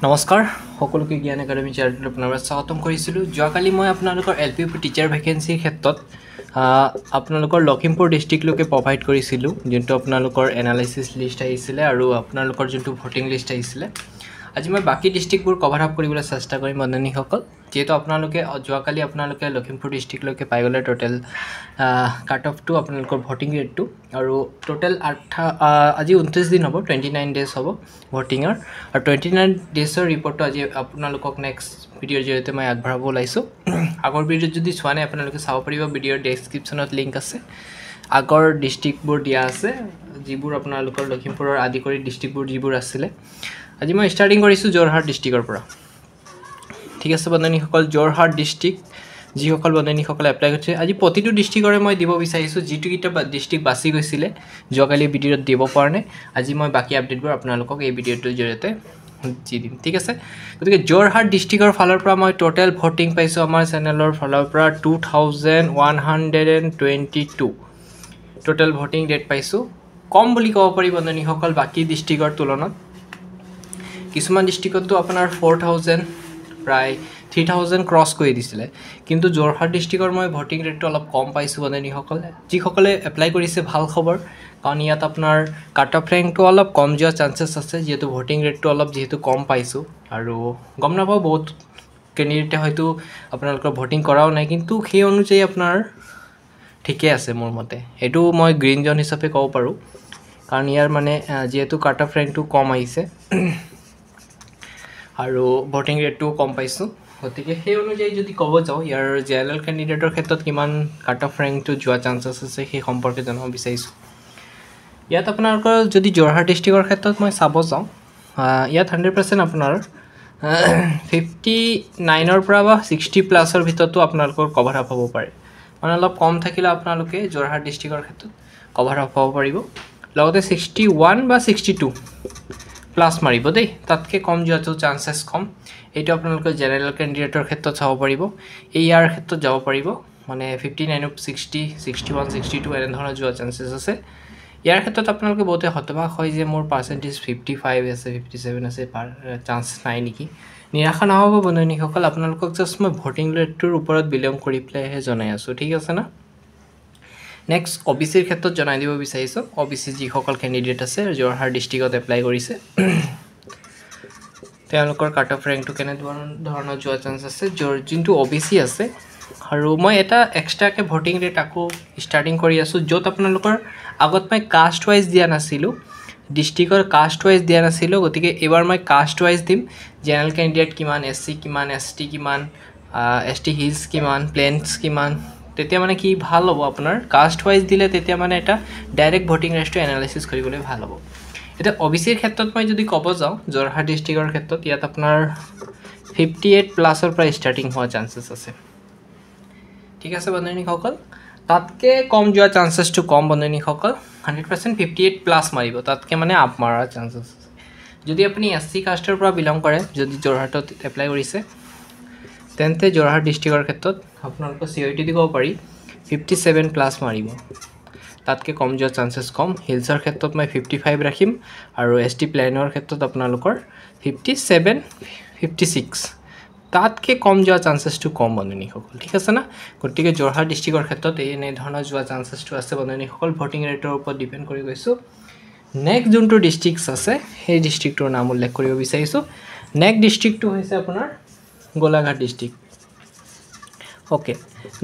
নমস্কাৰ সকলোকে জ্ঞান একাডেমি চেনেলত আপোনালোকক স্বাগতম কৰিছিলোঁ। যোৱাকালি মই আপোনালোকৰ LP টিচাৰ ভেকেঞ্চিৰ ক্ষেত্ৰত আপোনালোকৰ লখিমপুৰ ডিষ্ট্ৰিক্টলৈকে প্ৰভাইড কৰিছিলোঁ, যোনটো আপোনালোকৰ এনালাইচিছ লিষ্ট আহিছিলে আৰু আপোনালোকৰ যোনটো ভোটিং লিষ্ট আহিছিলে। আজি মই বাকী ডিষ্ট্ৰিক্টবোৰ কভাৰ আপ কৰিবলৈ চেষ্টা কৰিম বন্ধুসকল, যিহেতু আপোনালোকে যোৱাকালি আপোনালোকে লখিমপুৰ ডিষ্ট্ৰিক্টলৈকে পাই গ'লে টোটেল কাট অফটো আপোনালোকৰ ভোটিং ৰেটটো আৰু টোটেল আজি 29 দিন হ'ব, 29 ডেজ হ'ব ভোটিঙৰ, আৰু 29 ডেজৰ ৰিপৰ্টটো আজি আপোনালোকক নেক্সট ভিডিঅ'ৰ জৰিয়তে মই আগবঢ়াব ওলাইছোঁ। আগৰ ভিডিঅ'ত যদি চোৱা নাই আপোনালোকে চাব পাৰিব, ভিডিঅ'ৰ ডেছক্ৰিপশ্যনত লিংক আছে, আগৰ ডিষ্ট্ৰিক্টবোৰ দিয়া আছে, যিবোৰ আপোনালোকৰ লখিমপুৰৰ আদি কৰি ডিষ্ট্ৰিক্টবোৰ যিবোৰ আছিলে। আজি মই ষ্টাৰ্টিং কৰিছোঁ যোৰহাট ডিষ্ট্ৰিক্টৰ পৰা। ঠিক আছে বন্ধুসকল, যোৰহাট ডিষ্ট্ৰিক্ট যিসকল বন্ধুসকলে এপ্লাই কৰিছে, আজি প্ৰতিটো ডিষ্ট্ৰিক্টৰে মই দিব বিচাৰিছোঁ, যিটোকেইটা ডিষ্ট্ৰিক্ট বাছি গৈছিলে যোৱাকালি ভিডিঅ'ত দিব পৰা নাই। আজি মই বাকী আপডেটবোৰ আপোনালোকক এই ভিডিঅ'টোৰ জৰিয়তে দি দিম। ঠিক আছে, গতিকে যোৰহাট ডিষ্ট্ৰিক্টৰ ফালৰ পৰা মই টোটেল ভোটিং পাইছোঁ আমাৰ চেনেলৰ ফালৰ পৰা 2122 টোটেল ভোটিং ডেট পাইছোঁ। কম বুলি ক'ব পাৰি বন্ধুসকল বাকী ডিষ্ট্ৰিক্টৰ তুলনাত। কিছুমান ডিষ্ট্ৰিক্টতো আপোনাৰ 4000 প্ৰায় 3000 ক্ৰছ কৰি দিছিলে, কিন্তু যোৰহাট ডিষ্ট্ৰিক্টৰ মই ভোটিং ৰেটটো অলপ কম পাইছোঁ বন্ধুসকল। যিসকলে এপ্লাই কৰিছে ভাল খবৰ, কাৰণ ইয়াত আপোনাৰ কাট অফ ৰেংকটো অলপ কম যোৱা চান্সেছ আছে, যিহেতু ভোটিং ৰেটটো অলপ যিহেতু কম পাইছোঁ। আৰু গম নাপাওঁ, বহুত কেণ্ডিডেটে হয়তো আপোনালোকৰ ভোটিং কৰাও নাই, কিন্তু সেই অনুযায়ী আপোনাৰ ঠিকে আছে মোৰ মতে। এইটো মই গ্ৰীণ জ'ন হিচাপে ক'ব পাৰোঁ, কাৰণ ইয়াৰ মানে যিহেতু কাট অফ ৰেংকটো কম আহিছে আৰু ভোটিং ৰেটটোও কম পাইছোঁ, গতিকে সেই অনুযায়ী যদি ক'ব যাওঁ ইয়াৰ জেনেৰেল কেণ্ডিডেটৰ ক্ষেত্ৰত কিমান কাট অফ ৰেংকটো যোৱা চান্সেছ আছে সেই সম্পৰ্কে জানিব বিচাৰিছোঁ। ইয়াত আপোনালোকৰ যদি যোৰহাট ডিষ্ট্ৰিক্টৰ ক্ষেত্ৰত মই চাব যাওঁ, ইয়াত 100% আপোনাৰ 59ৰ পৰা বা 60+ ভিতৰতো আপোনালোকৰ কভাৰ আপ হ'ব পাৰে, মানে অলপ কম থাকিলে আপোনালোকে যোৰহাট ডিষ্ট্ৰিক্টৰ ক্ষেত্ৰত কভাৰ আপ হ'ব পাৰিব। লগতে 61 বা 62+ মাৰিব দেই, তাতকৈ কম যোৱাটো চান্সেছ কম। এইটো আপোনালোকে জেনেৰেল কেণ্ডিডেটৰ ক্ষেত্ৰত চাব পাৰিব, ইয়াৰ ক্ষেত্ৰত যাব পাৰিব, মানে 59, 60, 61, 62 এনেধৰণৰ যোৱা চান্সেছ আছে। ইয়াৰ ক্ষেত্ৰত আপোনালোকে বহুতে হতবাক হয় যে মোৰ পাৰ্চেণ্টেজ 55 আছে, 57 আছে, চান্স নাই নেকি। নিৰাশা নহ'ব বন্ধুসকল, আপোনালোকক জাষ্ট মই ভোটিং ৰেটটোৰ ওপৰত বিলং কৰি পেলাইহে জনাই আছোঁ। ঠিক আছে না। নেক্সট OBCৰ ক্ষেত্ৰত জনাই দিব বিচাৰিছোঁ। OBC যিসকল কেণ্ডিডেট আছে যোৰহাট ডিষ্ট্ৰিক্টত এপ্লাই কৰিছে, তেওঁলোকৰ কাট অফ ৰেংকটো কেনেধৰণৰ যোৱা চান্স আছে যোনটো OBC আছে। আৰু মই এটা এক্সট্ৰাকৈ ভোটিং ৰেট আকৌ ষ্টাৰ্টিং কৰি আছোঁ, য'ত আপোনালোকৰ আগত মই কাষ্ট ৱাইজ দিয়া নাছিলোঁ, ডিষ্ট্ৰিক্টৰ কাষ্ট ৱাইজ দিয়া নাছিলোঁ, গতিকে এইবাৰ মই কাষ্ট ৱাইজ দিম। জেনেৰেল কেণ্ডিডেট কিমান, SC কিমান, ST কিমান, ST হিলছ কিমান, প্লেনছ কিমান, তেতিয়া মানে কি ভাল হ'ব আপোনাৰ কাষ্ট ৱাইজ দিলে, তেতিয়া মানে এটা ডাইৰেক্ট ভোটিং ৰেটটো এনালাইচিছ কৰিবলৈ ভাল হ'ব। এতিয়া OBCৰ ক্ষেত্ৰত মই যদি ক'ব যাওঁ যোৰহাট ডিষ্ট্ৰিক্টৰ ক্ষেত্ৰত, ইয়াত আপোনাৰ 58+ পৰা ষ্টাৰ্টিং হোৱা চান্সেছ আছে। ঠিক আছে বন্ধুসকল, তাতকৈ কম যোৱা চান্সেছটো কম বন্ধুসকল, 100% 58+ মাৰিব, তাতকৈ মানে আপ মৰাৰ চান্সেছ আছে। যদি আপুনি SC কাষ্টৰ পৰা বিলং কৰে, যদি যোৰহাটত এপ্লাই কৰিছে, তেন্তে যোৰহাট ডিষ্ট্ৰিক্টৰ ক্ষেত্ৰত আপোনালোকৰ COET দিব পাৰি 57+ মাৰিব, তাতকৈ কম যোৱা চান্সেছ কম। হিলছৰ ক্ষেত্ৰত মই 55 ৰাখিম, আৰু ST প্লেনৰ ক্ষেত্ৰত আপোনালোকৰ 57, 56, তাতকৈ কম যোৱা চান্সেছটো কম বন্ধুসকল। ঠিক আছে না। গতিকে যোৰহাট ডিষ্ট্ৰিক্টৰ ক্ষেত্ৰত এনেধৰণৰ যোৱা চান্সেছটো আছে বন্ধুসকল, ভোটিং ৰেটৰ ওপৰত ডিপেণ্ড কৰি গৈছোঁ। নেক্সট যোনটো ডিষ্ট্ৰিক্টছ আছে সেই ডিষ্ট্ৰিক্টটোৰ নাম উল্লেখ কৰিব বিচাৰিছোঁ। নেক্সট ডিষ্ট্ৰিক্টটো হৈছে আপোনাৰ Golaghat district. Okay,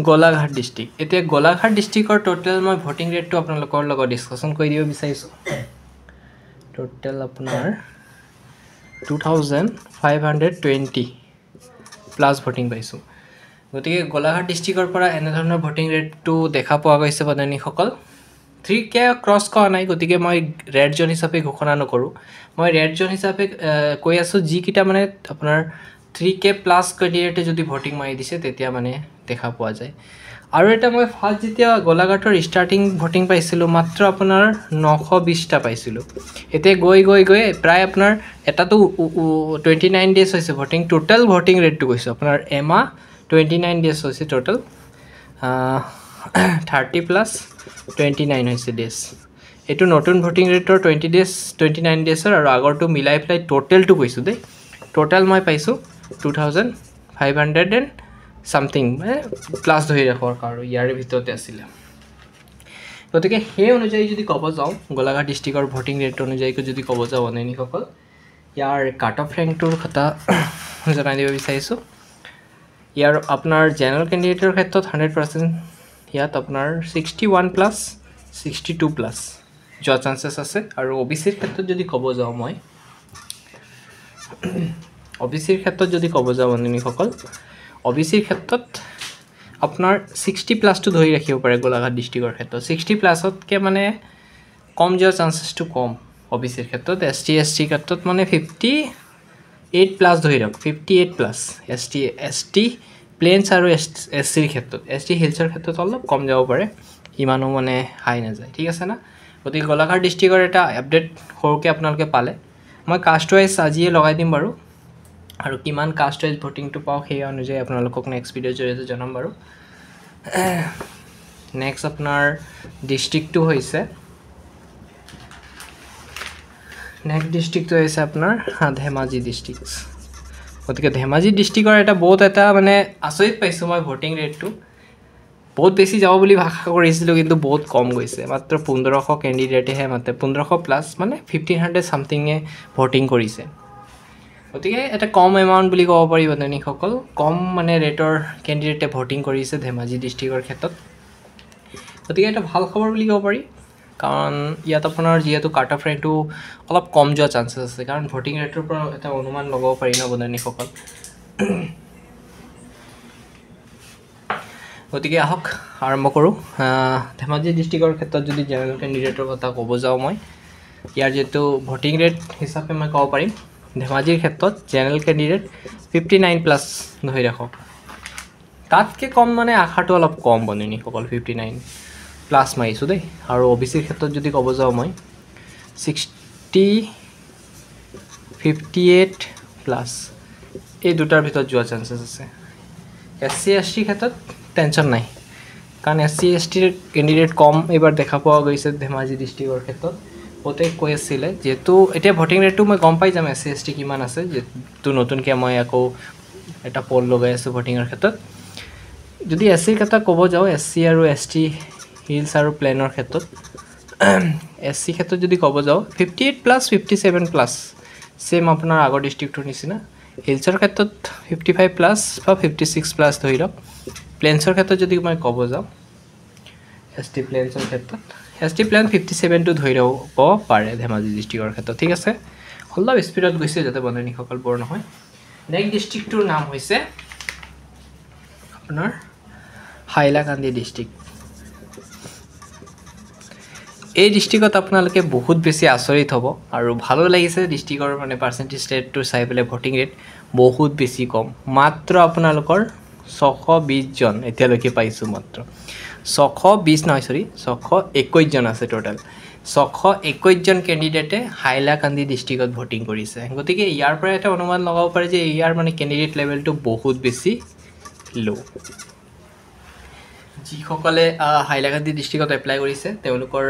Golaghat district. এতিয়া গোলাঘাট ডিষ্ট্ৰিক্টৰ টোটেল মই ভোটিং ৰেটটো আপোনালোকৰ লগত ডিছকাশ্যন কৰি দিব বিচাৰিছোঁ। টোটেল আপোনাৰ 2520+ ভোটিং পাইছোঁ। গতিকে গোলাঘাট ডিষ্ট্ৰিক্টৰ পৰা এনেধৰণৰ ভোটিং ৰেটটো দেখা পোৱা গৈছে বন্ধুসকল। 3K ক্ৰছ কৰা নাই, গতিকে মই ৰেড জ'ন হিচাপে ঘোষণা নকৰোঁ, মই ৰেড জ'ন হিচাপে কৈ আছোঁ যিকেইটা মানে আপোনাৰ 3K+ কেণ্ডিডেটে যদি ভোটিং মাৰি দিছে তেতিয়া মানে দেখা পোৱা যায়। আৰু এটা মই ফাৰ্ষ্ট যেতিয়া গোলাঘাটৰ ষ্টাৰ্টিং ভোটিং পাইছিলোঁ মাত্ৰ আপোনাৰ 920টা পাইছিলোঁ। এতিয়া গৈ প্ৰায় আপোনাৰ এটাতো 29 ডেজ হৈছে ভোটিং, টোটেল ভোটিং ৰেটটো কৈছোঁ আপোনাৰ এমাহ 29 ডেজ হৈছে টোটেল, 30+29 হৈছে ডেজ। এইটো নতুন ভোটিং ৰেটৰ 29 ডেজৰ আৰু আগৰটো মিলাই পেলাই টোটেলটো কৈছোঁ দেই, টোটাল মই পাইছোঁ 2500 এণ্ড সামথিং মানে প্লাছ ধৰি ৰাখক আৰু ইয়াৰে ভিতৰতে আছিলে গতিকে সেই অনুযায়ী যদি ক'ব যাওঁ গোলাঘাট ডিষ্ট্ৰিক্টৰ ভোটিং ৰেট অনুযায়ী যদি ক'ব যাওঁ অনলাইনীসকল ইয়াৰ কাট অফ ৰেংকটোৰ কথা জনাই দিব বিচাৰিছোঁ ইয়াৰ আপোনাৰ জেনেৰেল কেণ্ডিডেটৰ ক্ষেত্ৰত 100% ইয়াত আপোনাৰ 61+ 62+ যোৱা চান্সেছ আছে আৰু OBCৰ ক্ষেত্ৰত যদি ক'ব যাওঁ মই OBCৰ ক্ষেত্ৰত যদি ক'ব যাওঁ অনলাইনীসকল OBCৰ ক্ষেত্ৰত আপোনাৰ 60+ ধৰি ৰাখিব পাৰে গোলাঘাট ডিষ্ট্ৰিক্টৰ ক্ষেত্ৰত 60+তকৈ মানে কম যোৱাৰ চান্সেছটো কম OBCৰ ক্ষেত্ৰত ST ক্ষেত্ৰত মানে 58+ ধৰি ৰাখক 58+ ST প্লেনছ আৰু SCৰ ক্ষেত্ৰত ST হিলছৰ ক্ষেত্ৰত অলপ কম যাব পাৰে ইমানো মানে হাই নাযায় ঠিক আছে না গতিকে গোলাঘাট ডিষ্ট্ৰিক্টৰ এটা আপডেট সৰুকৈ আপোনালোকে পালে মই কাষ্ট ৱাইজ আজিয়ে লগাই দিম বাৰু আৰু কিমান কাষ্ট ৱাইজ ভোটিংটো পাওঁ সেই অনুযায়ী আপোনালোকক নেক্সট ভিডিঅ'ৰ জৰিয়তে জনাম বাৰু নেক্সট আপোনাৰ ডিষ্ট্ৰিক্টটো হৈছে আপোনাৰ ধেমাজি ডিষ্ট্ৰিক্ট গতিকে ধেমাজি ডিষ্ট্ৰিক্টৰ এটা বহুত এটা মানে আচৰিত পাইছোঁ মই ভোটিং ৰেটটো বহুত বেছি যাব বুলি আশা কৰিছিলোঁ কিন্তু বহুত কম গৈছে মাত্ৰ 1500 কেণ্ডিডেটেহে মাত্ৰ 1500+ মানে 1500 সামথিঙে ভোটিং কৰিছে গতিকে এটা কম এমাউণ্ট বুলি ক'ব পাৰি বন্ধুসকল কম মানে ৰেটৰ কেণ্ডিডেটে ভোটিং কৰিছে ধেমাজি ডিষ্ট্ৰিক্টৰ ক্ষেত্ৰত গতিকে এটা ভাল খবৰ বুলি ক'ব পাৰি কাৰণ ইয়াত আপোনাৰ যিহেতু কাট অফ ৰেটটো অলপ কম যোৱা চান্সেছ আছে কাৰণ ভোটিং ৰেটৰ পৰা এটা অনুমান লগাব পাৰি ন বন্ধুসকল গতিকে আহক আৰম্ভ কৰোঁ ধেমাজি ডিষ্ট্ৰিক্টৰ ক্ষেত্ৰত যদি জেনেৰেল কেণ্ডিডেটৰ কথা ক'ব যাওঁ মই ইয়াৰ যিহেতু ভোটিং ৰেট হিচাপে মই ক'ব পাৰিম ধেমাজিৰ ক্ষেত্ৰত জেনেৰেল কেণ্ডিডেট 59+ ধৰি ৰাখক তাতকৈ কম মানে আশাটো অলপ কম বন্ধুসকল 59+ মাৰিছোঁ দেই আৰু OBCৰ ক্ষেত্ৰত যদি ক'ব যাওঁ মই 58+ এই দুটাৰ ভিতৰত যোৱা চান্সেছ আছে SC ST ক্ষেত্ৰত টেনশ্যন নাই কাৰণ SC STৰ কেণ্ডিডেট কম এইবাৰ দেখা পোৱা গৈছে ধেমাজি ডিষ্ট্ৰিক্টৰ ক্ষেত্ৰত বহুতে কৈ আছিলে যেহেতু এতিয়া ভোটিং ৰেটটো মই গম পাই যাম SC ST কিমান আছে যেহেতু নতুনকৈ মই আকৌ এটা পল লগাই আছোঁ ভোটিঙৰ ক্ষেত্ৰত যদি SCৰ কথা ক'ব যাওঁ SC আৰু ST হিলছ আৰু প্লেনৰ ক্ষেত্ৰত SC ক্ষেত্ৰত যদি ক'ব যাওঁ 58+ 57+ ছেম আপোনাৰ আগৰ ডিষ্ট্ৰিক্টটোৰ নিচিনা হিলছৰ ক্ষেত্ৰত 55+ বা 56+ ধৰি লওক প্লেনছৰ ক্ষেত্ৰত যদি মই ক'ব যাওঁ ST প্লেনছৰ ক্ষেত্ৰত ST প্লেন 57টো ধৰি ল'ব পাৰে ধেমাজি ডিষ্ট্ৰিক্টৰ ক্ষেত্ৰত ঠিক আছে অলপ স্পীডত গৈছে যাতে বন্ধুসকল বৰ নহয় নেক্সট ডিষ্ট্ৰিক্টটোৰ নাম হৈছে আপোনাৰ হাইলাকান্দি ডিষ্ট্ৰিক্ট এই ডিষ্ট্ৰিক্টত আপোনালোকে বহুত বেছি আচৰিত হ'ব আৰু ভালো লাগিছে ডিষ্ট্ৰিক্টৰ মানে পাৰ্চেণ্টেজ ৰেটটো চাই পেলাই ভোটিং ৰেট বহুত বেছি কম মাত্ৰ আপোনালোকৰ 620 জন এতিয়ালৈকে পাইছোঁ মাত্ৰ 621 জন আছে টোটেল 621 জন কেণ্ডিডেটে হাইলাকান্দি ডিষ্ট্ৰিক্টত ভোটিং কৰিছে গতিকে ইয়াৰ পৰা এটা অনুমান লগাব পাৰে যে ইয়াৰ মানে কেণ্ডিডেট লেভেলটো বহুত বেছি ল' যিসকলে হাইলাকান্দি ডিষ্ট্ৰিক্টত এপ্লাই কৰিছে তেওঁলোকৰ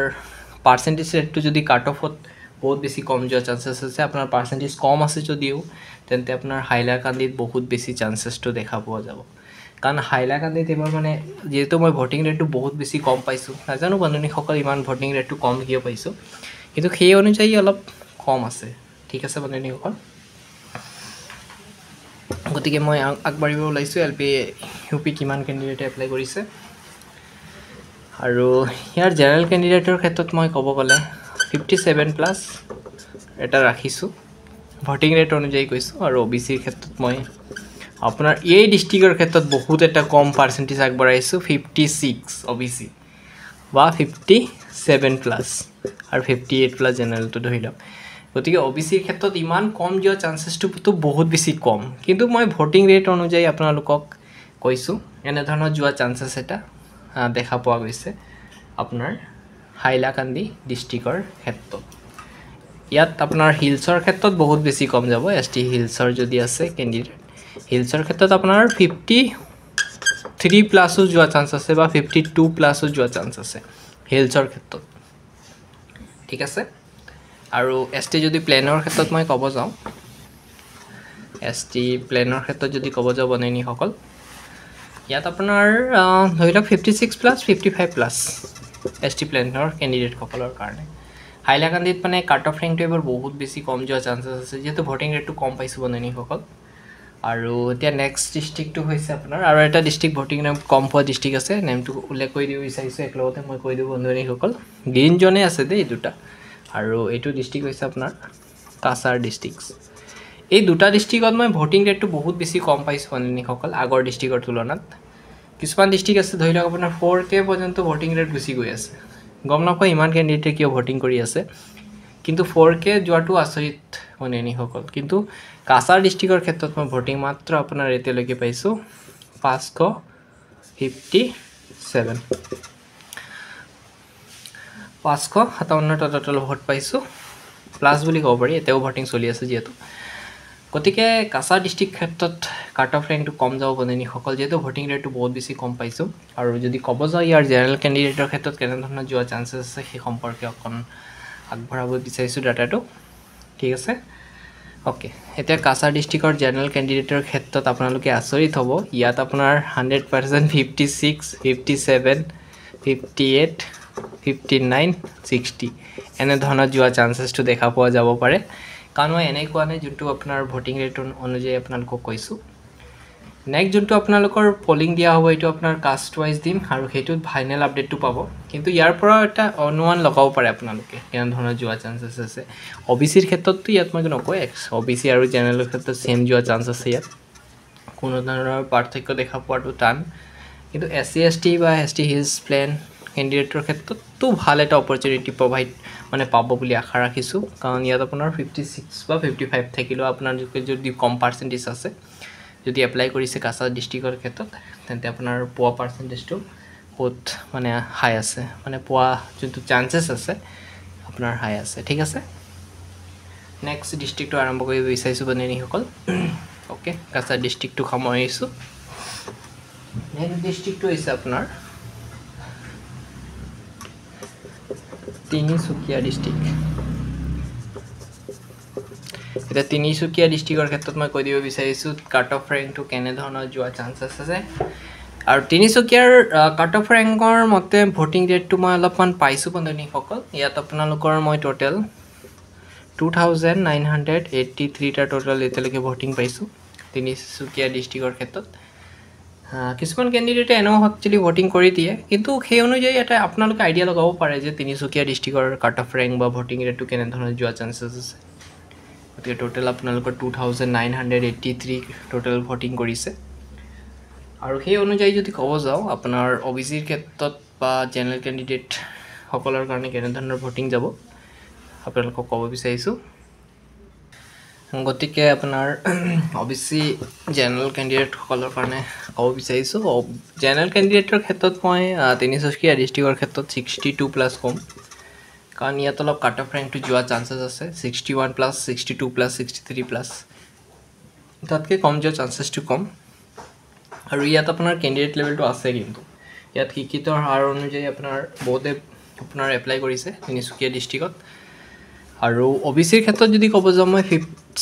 পাৰ্চেণ্টেজ ৰেটটো যদি কাট অফত বহুত বেছি কম যোৱা চান্সেছ আছে আপোনাৰ পাৰ্চেণ্টেজ কম আছে যদিও তেন্তে আপোনাৰ হাইলাকান্দিত বহুত বেছি চান্সেছটো দেখা পোৱা যাব কাৰণ হাইলাকান্দিত এইবাৰ মানে যিহেতু মই ভোটিং ৰেটটো বহুত বেছি কম পাইছোঁ নাজানো বন্ধুসকল ইমান ভোটিং ৰেটটো কম কিয় পাইছোঁ কিন্তু সেই অনুযায়ী অলপ কম আছে ঠিক আছে বন্ধুসকল গতিকে মই আগবাঢ়িব ওলাইছোঁ LP UP কিমান কেণ্ডিডেটে এপ্লাই কৰিছে আৰু ইয়াৰ জেনেৰেল কেণ্ডিডেটৰ ক্ষেত্ৰত মই ক'ব গ'লে 57+ এটা ৰাখিছোঁ ভোটিং ৰেট অনুযায়ী কৈছোঁ আৰু OBCৰ ক্ষেত্ৰত মই আপোনাৰ এই ডিষ্ট্ৰিক্টৰ ক্ষেত্ৰত বহুত এটা কম পাৰ্চেণ্টেজ আগবঢ়াইছোঁ 56 OBC বা 57+ আৰু 58+ জেনেৰেলটো ধৰি লওক গতিকে OBCৰ ক্ষেত্ৰত ইমান কম যোৱা চান্সেছটো বহুত বেছি কম কিন্তু মই ভোটিং ৰেট অনুযায়ী আপোনালোকক কৈছোঁ এনেধৰণৰ যোৱা চান্সেছ এটা দেখা পোৱা গৈছে আপোনাৰ হাইলাকান্দি ডিষ্ট্ৰিক্টৰ ক্ষেত্ৰত ইয়াত আপোনাৰ হিলছৰ ক্ষেত্ৰত বহুত বেছি কম যাব ST হিলছৰ যদি আছে কেণ্ডিডেট হিলছৰ ক্ষেত্ৰত আপোনাৰ 53+ যোৱা চান্স আছে বা 52+ যোৱা চান্স আছে হিলছৰ ক্ষেত্ৰত ঠিক আছে আৰু ST যদি প্লেনৰ ক্ষেত্ৰত মই ক'ব যাওঁ ST প্লেনৰ ক্ষেত্ৰত যদি ক'ব যাওঁ বন্ধুসকল ইয়াত আপোনাৰ ধৰি লওক 56 প্লাছ 55 প্লাছ ST প্লেনৰ কেণ্ডিডেটসকলৰ কাৰণে হাইলাকান্দিত মানে কাট অফ ৰেংকটো এবাৰ বহুত বেছি কম যোৱা চান্সেছ আছে যিহেতু ভোটিং ৰেটটো কম পাইছোঁ বন্ধুসকল আৰু এতিয়া নেক্সট ডিষ্ট্ৰিক্টটো হৈছে আপোনাৰ আৰু এটা ডিষ্ট্ৰিক্ট ভোটিং ৰেট কম পোৱা ডিষ্ট্ৰিক্ট আছে নেমটো উল্লেখ কৰি দিব বিচাৰিছোঁ একেলগতে মই কৈ দিওঁ বন্ধুসকল গ্ৰীণ জোনে আছে দেই এই দুটা আৰু এইটো ডিষ্ট্ৰিক্ট হৈছে আপোনাৰ কাছাৰ ডিষ্ট্ৰিক্ট এই দুটা ডিষ্ট্ৰিক্টত মই ভোটিং ৰেটটো বহুত বেছি কম পাইছোঁ বন্ধুসকল আগৰ ডিষ্ট্ৰিক্টৰ তুলনাত কিছুমান ডিষ্ট্ৰিক্ট আছে ধৰি লওক আপোনাৰ 4K পৰ্যন্ত ভোটিং ৰেট গুচি গৈ আছে গম নাপায় ইমান কেণ্ডিডেটে কিয় ভোটিং কৰি আছে কিন্তু 4K যোৱাটো আচৰিত বন্ধুসকল কিন্তু কাছাৰ ডিষ্ট্ৰিক্টৰ ক্ষেত্ৰত মই ভোটিং মাত্ৰ আপোনাৰ এতিয়ালৈকে পাইছোঁ 557টা টোটেল ভোট পাইছোঁ প্লাছ বুলি ক'ব পাৰি এতিয়াও ভোটিং চলি আছে যিহেতু গতিকে কাছাৰ ডিষ্ট্ৰিক্ট ক্ষেত্ৰত কাট অফ ৰেংকটো কম যাব বন্ধুসকল যিহেতু ভোটিং ৰেটটো বহুত বেছি কম পাইছোঁ আৰু যদি ক'ব যাওঁ ইয়াৰ জেনেৰেল কেণ্ডিডেটৰ ক্ষেত্ৰত কেনেধৰণৰ যোৱা চান্সেছ আছে সেই সম্পৰ্কে অকণ আগবঢ়াব বিচাৰিছোঁ ডাটাটো ঠিক আছে ওকে এতিয়া কাছাৰ ডিষ্ট্ৰিক্টৰ জেনেৰেল কেণ্ডিডেটৰ ক্ষেত্ৰত আপোনালোকে আচৰিত হ'ব ইয়াত আপোনাৰ 100% 56 57 58 59 60 এনেধৰণৰ যোৱা চান্সেছটো দেখা পোৱা যাব পাৰে কাৰণ মই এনেকুৱা নাই যোনটো আপোনাৰ ভোটিং ৰেট অনুযায়ী আপোনালোকক কৈছোঁ নেক্সট যোনটো আপোনালোকৰ পলিং দিয়া হ'ব এইটো আপোনাৰ কাষ্ট ৱাইজ দিম আৰু সেইটোত ফাইনেল আপডেটটো পাব কিন্তু ইয়াৰ পৰা এটা অনুমান লগাব পাৰে আপোনালোকে কেনেধৰণৰ যোৱা চান্সেছ আছে OBCৰ ক্ষেত্ৰততো ইয়াত মই নকওঁ OBC আৰু জেনেৰেলৰ ক্ষেত্ৰত ছেম যোৱা চান্স আছে ইয়াত কোনো ধৰণৰ পাৰ্থক্য দেখা পোৱাটো টান কিন্তু SC ST বা ST হিলছ প্লেন কেণ্ডিডেটৰ ক্ষেত্ৰতো ভাল এটা অপৰচুনিটি প্ৰভাইড মানে পাব বুলি আশা ৰাখিছোঁ কাৰণ ইয়াত আপোনাৰ 56 বা 55 থাকিলেও আপোনাৰ যদি কম পাৰ্চেণ্টেজ আছে যদি এপ্লাই কৰিছে কাছাৰ ডিষ্ট্ৰিক্টৰ ক্ষেত্ৰত তেন্তে আপোনাৰ পোৱা পাৰ্চেণ্টেজটো বহুত মানে হাই আছে মানে পোৱা যোনটো চান্সেছ আছে আপোনাৰ হাই আছে ঠিক আছে নেক্সট ডিষ্ট্ৰিক্টটো আৰম্ভ কৰিব বিচাৰিছোঁ বন্ধুসকল ওকে কাছাৰ ডিষ্ট্ৰিক্টটো সামৰিছোঁ নেক্সট ডিষ্ট্ৰিক্টটো হৈছে আপোনাৰ তিনিচুকীয়া ডিষ্ট্ৰিক্ট এতিয়া তিনিচুকীয়া ডিষ্ট্ৰিক্টৰ ক্ষেত্ৰত মই কৈ দিব বিচাৰিছোঁ কাট অফ ৰেংকটো কেনেধৰণৰ যোৱা চান্সেছ আছে আৰু তিনিচুকীয়াৰ কাট অফ ৰেংকৰ মতে ভোটিং ৰেটটো মই অলপমান পাইছোঁ বন্ধুসকল ইয়াত আপোনালোকৰ মই টোটেল 2983টা টোটেল এতিয়ালৈকে ভোটিং পাইছোঁ তিনিচুকীয়া ডিষ্ট্ৰিক্টৰ ক্ষেত্ৰত কিছুমান কেণ্ডিডেটে এনেও একচুৱেলি ভোটিং কৰি দিয়ে কিন্তু সেই অনুযায়ী এটা আপোনালোকে আইডিয়া লগাব পাৰে যে তিনিচুকীয়া ডিষ্ট্ৰিক্টৰ কাট অফ ৰেংক বা ভোটিং ৰেটটো কেনেধৰণৰ যোৱা চান্সেছ আছে গতিকে টোটেল আপোনালোকৰ 2983 টোটেল ভোটিং কৰিছে আৰু সেই অনুযায়ী যদি ক'ব যাওঁ আপোনাৰ OBCৰ ক্ষেত্ৰত বা জেনেৰেল কেণ্ডিডেটসকলৰ কাৰণে কেনেধৰণৰ ভোটিং যাব আপোনালোকক ক'ব বিচাৰিছোঁ গতিকে আপোনাৰ OBC জেনেৰেল কেণ্ডিডেটসকলৰ কাৰণে ক'ব বিচাৰিছোঁ জেনেৰেল কেণ্ডিডেটৰ ক্ষেত্ৰত মই তিনিচুকীয়া ডিষ্ট্ৰিক্টৰ ক্ষেত্ৰত 62 প্লাছ কম কাৰণ ইয়াত অলপ কাট অফ ৰেংকটো যোৱা চান্সেছ আছে 61 প্লাছ 62 প্লাছ 63 প্লাছ তাতকৈ কম যোৱা চান্সেছটো কম আৰু ইয়াত আপোনাৰ কেণ্ডিডেট লেভেলটো আছে কিন্তু ইয়াত শিক্ষিতৰ হাৰ অনুযায়ী আপোনাৰ বহুতে আপোনাৰ এপ্লাই কৰিছে তিনিচুকীয়া ডিষ্ট্ৰিক্টত আৰু OBCৰ ক্ষেত্ৰত যদি ক'ব যাওঁ মই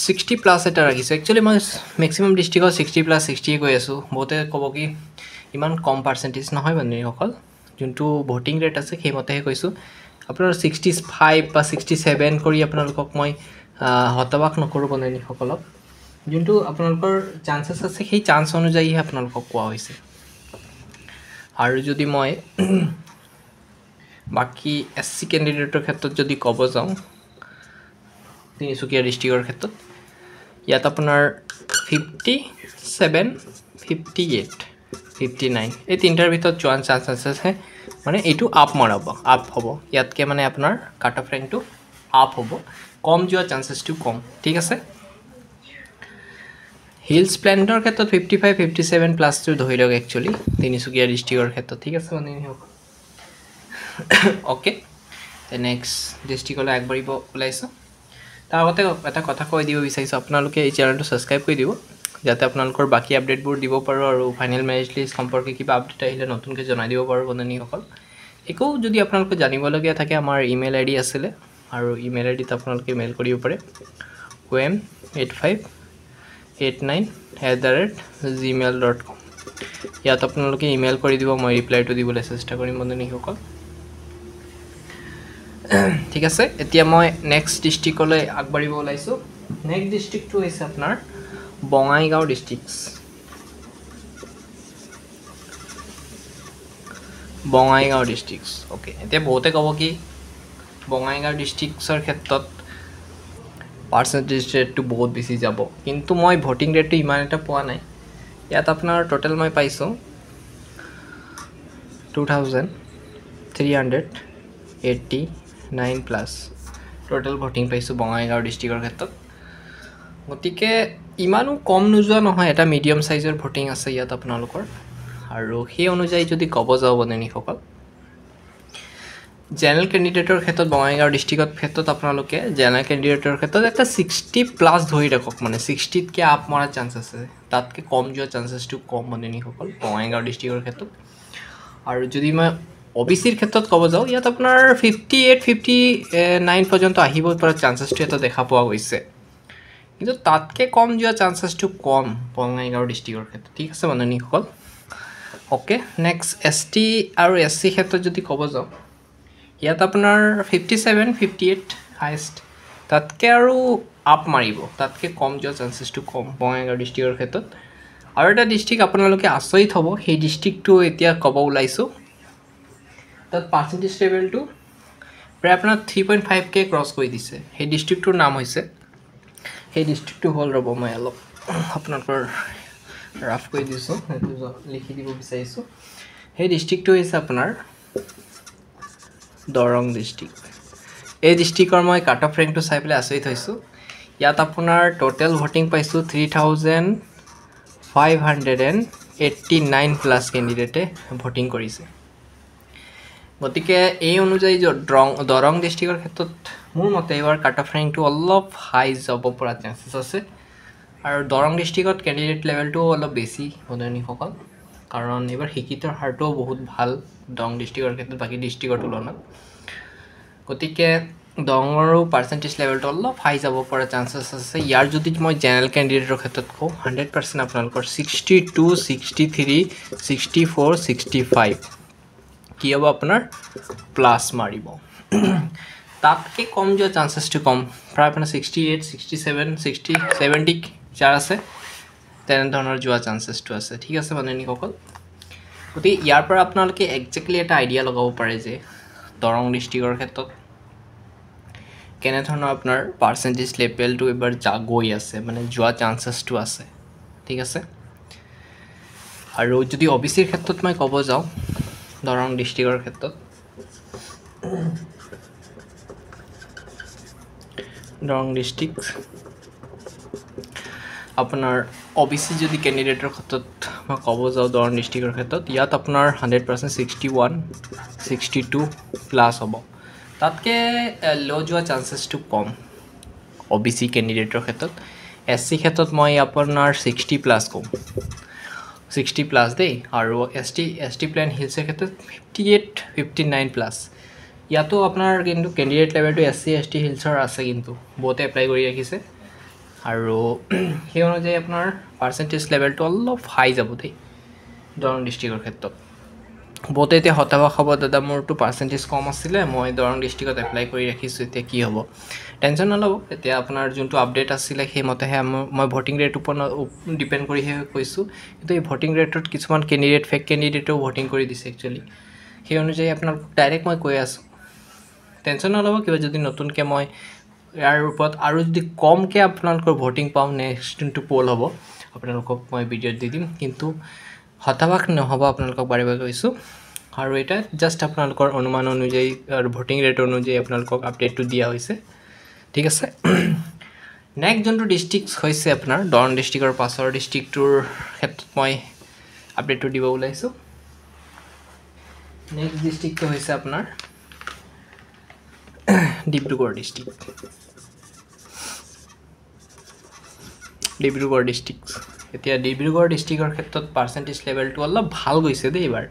60 প্লাছ এটা ৰাখিছোঁ একচুৱেলি মই মেক্সিমাম ডিষ্ট্ৰিক্টত 60 প্লাছ 60 কৈ আছোঁ বহুতে ক'ব কি ইমান কম পাৰ্চেণ্টেজ নহয় বন্ধুসকল যোনটো ভোটিং ৰেট আছে সেইমতেহে কৈছোঁ আপোনাৰ 65 বা 67 কৰি আপোনালোকক মই হতাবাক নকৰোঁ বন্ধুসকলক যোনটো আপোনালোকৰ চান্সেছ আছে সেই চান্স অনুযায়ীহে আপোনালোকক কোৱা হৈছে আৰু যদি মই বাকী SC কেণ্ডিডেটৰ ক্ষেত্ৰত যদি ক'ব যাওঁ তিনিচুকীয়া ডিষ্ট্ৰিক্টৰ ক্ষেত্ৰত ইয়াত আপোনাৰ 57 58 59 এই তিনিটাৰ ভিতৰত যোৱা চান্স আছে মানে এইটো আপ হ'ব ইয়াতকৈ মানে আপোনাৰ কাট অফ ৰেংকটো আপ হ'ব কম যোৱা চান্সেছটো কম ঠিক আছে হিলছ প্লেনৰ ক্ষেত্ৰত 55 57 প্লাছটো ধৰি লওক একচুৱেলি তিনিচুকীয়া ডিষ্ট্ৰিক্টৰ ক্ষেত্ৰত ঠিক আছে বন্ধুসকল ওকে নেক্সট ডিষ্ট্ৰিক্টলৈ আগবাঢ়িব ওলাইছোঁ তাৰ আগতে এটা কথা কৈ দিব বিচাৰিছোঁ আপোনালোকে এই চেনেলটো ছাবস্ক্ৰাইব কৰি দিব যাতে আপোনালোকৰ বাকী আপডেটবোৰ দিব পাৰোঁ আৰু ফাইনেল মেৰিট লিষ্ট সম্পৰ্কে কিবা আপডেট আহিলে নতুনকৈ জনাই দিব পাৰোঁ বন্ধুসকল একো যদি আপোনালোকে জানিবলগীয়া থাকে আমাৰ ইমেইল ID আছিলে আৰু ইমেইল IDত আপোনালোকে মেইল কৰিব পাৰে OM85 89@gmail.com ইয়াত আপোনালোকে ইমেইল কৰি দিব মই ৰিপ্লাইটো দিবলৈ চেষ্টা কৰিম বন্ধুসকল ঠিক আছে এতিয়া মই নেক্সট ডিস্ট্ৰিক্টলৈ আগবাঢ়িব ওলাইছো নেক্সট ডিস্ট্ৰিক্টটো হৈছে আপোনাৰ Bongaigaon district Bongaigaon district okay এতিয়া বহুতে ক'ব কি বঙাইগাঁও ডিস্ট্ৰিক্টৰ ক্ষেত্ৰত পাৰ্চেণ্টেজ ৰেটটো বহুত বেছি যাব কিন্তু মই ভোটিং ৰেটটো ইমান এটা পোৱা নাই ইয়াত আপোনাৰ টোটেল মই পাইছোঁ 2389 প্লাছ টোটেল ভোটিং পাইছোঁ বঙাইগাঁও ডিস্ট্ৰিক্টৰ ক্ষেত্ৰত গতিকে ইমানো কম নোযোৱা নহয় এটা মিডিয়াম সাইজৰ ভোটিং আছে ইয়াত আপোনালোকৰ আৰু সেই অনুযায়ী যদি ক'ব যাওঁ বন্ধুসকল জেনেৰেল ক্যান্ডিডেটৰ ক্ষেত্ৰত বঙাইগাঁও ডিস্ট্ৰিক্টৰ ক্ষেত্ৰত আপোনালোকে জেনেৰেল ক্যান্ডিডেটৰ ক্ষেত্ৰত এটা 60 প্লাস ধৰি ৰাখক মানে 60 কে আপ মৰাৰ চান্স আছে তাতকে কম যোৱা চান্সেসটো কম বন্ধুসকল বঙাইগাঁও ডিস্ট্ৰিক্টৰ ক্ষেত্ৰত আৰু যদি মই ওবিসিৰ ক্ষেত্ৰত ক'ব যাওঁ ইয়াত আপোনাৰ 58-59 পৰ্যন্ত আহিব পৰা চান্সেসটো এটা দেখা পোৱা গৈছে কিন্তু তাতকে কম যোৱা চান্সেসটো কম বঙাইগাঁও ডিস্ট্ৰিক্টৰ ক্ষেত্ৰত ঠিক আছে বন্ধুসকল ওকে নেক্সট এসটি আৰু এসসি ক্ষেত্ৰত যদি ক'ব যাওঁ ইয়াত আপোনাৰ 57-58 হাইয়েষ্ট তাতকে আৰু আপ মাৰিব তাতকে কম যোৱা চান্সেসটো কম বঙাইগাঁও ডিস্ট্ৰিক্টৰ ক্ষেত্ৰত আৰু এটা ডিস্ট্ৰিক্ট আপোনালোকে আচৰিত হ'ব সেই ডিস্ট্ৰিক্টটো এতিয়া ক'ব ওলাইছো তাত পাৰ্চেন্টেজ লেভেলটো প্ৰায় আপোনাৰ 3.5 কে ক্ৰছ কৰি দিছে সেই ডিস্ট্ৰিক্টটোৰ নাম হৈছে সেই ডিস্ট্ৰিক্টটো হ'ল ৰ'ব মই অলপ আপোনালোকৰ ৰাফ কৰি দিছো সেইটো লিখি দিব বিচাৰিছো সেই ডিস্ট্ৰিক্টটো হৈছে আপোনাৰ দৰং ডিস্ট্ৰিক্ট এই ডিস্ট্ৰিক্টৰ মই কাট অফ ৰেংকটো চাই পেলাই আচৰিত হৈছো ইয়াত আপোনাৰ টোটেল ভোটিং পাইছো 3589 প্লাস ক্যান্ডিডেটে ভোটিং কৰিছে গতিকে এই অনুযায়ী দৰং ডিস্ট্ৰিক্টৰ ক্ষেত্ৰত মোৰ মতে এবাৰ কাট অফ ৰেংকটো অলপ হাই যাব পৰা চান্সেস আছে আৰু দৰং ডিস্ট্ৰিক্টত ক্যান্ডিডেট লেভেলটো অলপ বেছি বন্ধুসকল কাৰণ এবাৰ শিক্ষিতৰ হাৰটো বহুত ভাল দৰং ডিস্ট্ৰিক্টৰ ক্ষেত্ৰত বাকি ডিস্ট্ৰিক্টৰ তুলনাত গতিকে দৰংৰো পাৰ্চেন্টেজ লেভেলটো অলপ হাই যাব পৰা চান্সেস আছে ইয়াৰ যদি মই জেনেৰেল ক্যান্ডিডেটৰ ক্ষেত্ৰত কওঁ 100% আপোনালোকৰ 62 63 64 65 কি হ'ব আপোনাৰ প্লাস মাৰিব তাতকে কম যোৱা চান্সেসটো কম প্ৰায় আপোনাৰ 68 67 60 70 যাৰ আছে তেনে ধৰণৰ যোৱা চান্সেসটো আছে ঠিক আছে বন্ধুসকল গতি ইয়াৰ পৰা আপোনালোকে এক্স্যাক্টলি এটা আইডিয়া লগাব পাৰে যে দৰং ডিস্ট্ৰিক্টৰ ক্ষেত্ৰত কেনে ধৰণৰ আপোনাৰ পাৰ্চেন্টেজ লেভেলটো এবাৰ গৈ আছে মানে যোৱা চান্সেসটো আছে ঠিক আছে আৰু যদি ওবিসিৰ ক্ষেত্ৰত মই ক'ব যাওঁ দৰং ডিস্ট্ৰিক্টৰ ক্ষেত্ৰত দৰং ডিস্ট্ৰিক্ট আপোনাৰ ওবিসি যদি ক্যান্ডিডেটৰ ক্ষেত্ৰত মই ক'ব যাওঁ দৰং ডিস্ট্ৰিক্টৰ ক্ষেত্ৰত ইয়াত আপোনাৰ 100% 61 62 প্লাস হ'ব তাতকে লো যোৱা চান্সেসটো কম ওবিসি ক্যান্ডিডেটৰ ক্ষেত্ৰত এসসি ক্ষেত্ৰত মই আপোনাৰ 60 প্লাস কম 60 প্লাস দেই আৰু এসটি প্লেন হিলছৰ ক্ষেত্ৰত 58-59 প্লাস ইয়াতো আপোনাৰ কিন্তু ক্যান্ডিডেট লেভেলটো এসসি এসটি হিলছৰ আছে কিন্তু বহুতে এপ্লাই কৰি ৰাখিছে আৰু সেই অনুযায়ী আপোনাৰ পাৰ্চেন্টেজ লেভেলটো অলপ হাই যাব দেই দৰং ডিস্ট্ৰিক্টৰ ক্ষেত্ৰত বহুতে এতিয়া হতাশ হ'ব দাদা মোৰটো পাৰ্চেন্টেজ কম আছিল মই দৰং ডিস্ট্ৰিক্টত এপ্লাই কৰি ৰাখিছো এতিয়া কি হ'ব টেনচন নল'ব এতিয়া আপোনাৰ যোনটো আপডেট আছিল সেইমতেহে মই ভোটিং ৰেট ওপৰত ডিপেন্ড কৰিহে কৈছো কিন্তু এই ভোটিং ৰেটত কিছুমান ক্যান্ডিডেট ফেক ক্যান্ডিডেটও ভোটিং কৰি দিছে একচুয়ালি সেই অনুযায়ী আপোনাক ডাইৰেক্ট মই কৈ আছো টেনচন নল'ব কিবা যদি নতুনকৈ মই ইয়াৰ ওপৰত আৰু যদি কমকৈ আপোনালোকৰ ভোটিং পাওঁ নেক্সট যোনটো পোল হ'ব আপোনালোকক মই ভিডিঅ'ত দি দিম কিন্তু হতাশ নহ'ব আপোনালোকক বাৰে বাৰে কৈছো আৰু এটা জাস্ট আপোনালোকৰ অনুমান অনুযায়ী আৰু ভোটিং ৰেট অনুযায়ী আপোনালোকক আপডেটটো দিয়া হৈছে ঠিক আছে নেক্সট যোনটো ডিস্ট্ৰিক্ট হৈছে আপোনাৰ দৰং ডিস্ট্ৰিক্টৰ পাছৰ ডিস্ট্ৰিক্টৰ ক্ষেত্ৰত মই আপডেটটো দিব ওলাইছো নেক্সট ডিস্ট্ৰিক্টটো হৈছে আপোনাৰ ডিব্ৰুগড় ডিস্ট্ৰিক্ট এতিয়া ডিব্ৰুগড় ডিস্ট্ৰিক্টৰ ক্ষেত্ৰত পাৰ্চেন্টেজ লেভেলটো অলপ ভাল গৈছে দেই এবাৰ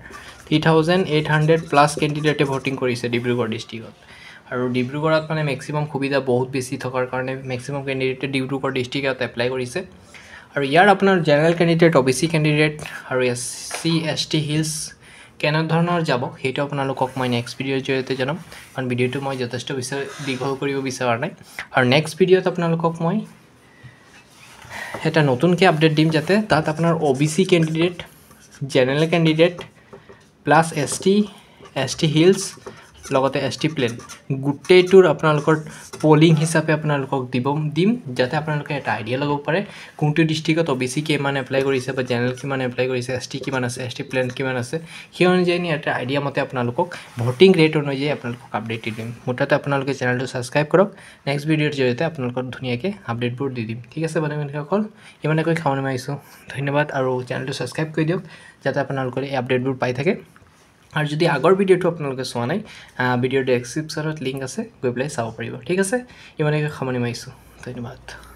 3800 প্লাস ক্যান্ডিডেটে ভোটিং কৰিছে ডিব্ৰুগড় ডিস্ট্ৰিক্টত আৰু ডিব্ৰুগড়ত মানে ম্যাক্সিমাম সুবিধা বহুত বেছি থকাৰ কাৰণে ম্যাক্সিমাম ক্যান্ডিডেটে ডিব্ৰুগড় ডিস্ট্ৰিক্টত এপ্লাই কৰিছে আৰু ইয়াৰ আপোনাৰ জেনেৰেল কেণ্ডিডেট OBC কেণ্ডিডেট আৰু SC ST হিলছ কেনেধৰণৰ যাব সেইটো আপোনালোকক মই নেক্সট ভিডিঅ'ৰ জৰিয়তে জনাম কাৰণ ভিডিঅ'টো মই যথেষ্ট দীঘল কৰিব বিচৰা নাই আৰু নেক্সট ভিডিঅ'ত আপোনালোকক মই এটা নতুনকৈ আপডেট দিম যাতে তাত আপোনাৰ OBC candidate general candidate plus ST hills লগতে ST প্লেন গোটেইটোৰ আপোনালোকৰ পলিং হিচাপে আপোনালোকক দিম যাতে আপোনালোকে এটা আইডিয়া ল'ব পাৰে কোনটো ডিষ্ট্ৰিক্টত OBC কিমান এপ্লাই কৰিছে বা জেনেৰেল কিমান এপ্লাই কৰিছে ST কিমান আছে ST প্লেন কিমান আছে সেই অনুযায়ী এটা আইডিয়া মতে আপোনালোকক ভোটিং ৰেট অনুযায়ী আপোনালোকক আপডেট দিম মুঠতে আপোনালোকে চেনেলটো ছাবস্ক্ৰাইব কৰক নেক্সট ভিডিঅ'ৰ জৰিয়তে আপোনালোকক ধুনীয়াকৈ আপডেটবোৰ দি দিম ঠিক আছে বন্ধুসকল ইমানকৈ খাবলৈ মাৰিছোঁ ধন্যবাদ আৰু চেনেলটো ছাবস্ক্ৰাইব কৰি দিয়ক যাতে আপোনালোকে এই আপডেটবোৰ পাই থাকে আৰু যদি আগৰ ভিডিঅ'টো আপোনালোকে চোৱা নাই ভিডিঅ'ৰ ডেছক্ৰিপশ্যনত লিংক আছে গৈ পেলাই চাব পাৰিব ঠিক আছে ইমানকৈ সামৰণি মাৰিছোঁ ধন্যবাদ